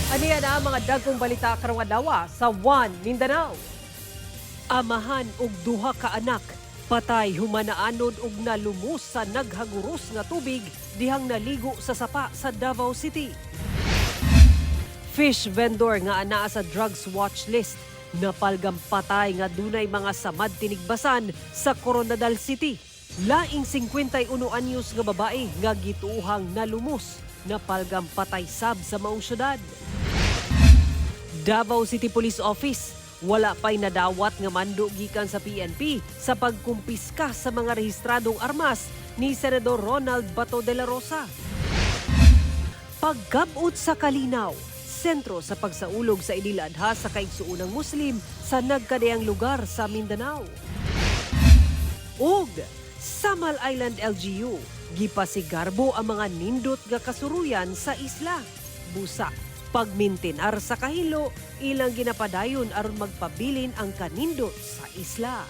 Aniya na ang mga dagkong balita karong adlaw sa One Mindanao. Amahan og duha ka anak patay humanaanod og nalumos sa naghaguros nga tubig dihang naligo sa sapa sa Davao City. Fish vendor nga anaa sa drugs watch list napalgam patay nga dunay mga samad tinigbasan sa Coronadal City. Laing 51 anyos nga babae nga gituuhang nalumos napalgam patay sab sa maong syudad. Davao City Police Office wala pa'y nadawat nga mando gikan sa PNP sa pagkumpiska sa mga rehistradong armas ni Senador Ronald Bato de la Rosa. Pagkabot sa kalinaw, sentro sa pagsaulog sa Idil Adha sa kaigsuunang Muslim sa nagkadayang lugar sa Mindanao. Og Samal Island LGU, gipasigarbo ang mga nindot nga kasuruyan sa isla. Busa, pagmintinar sa kahilo, ilang ginapadayon aron magpabilin ang kanindot sa isla.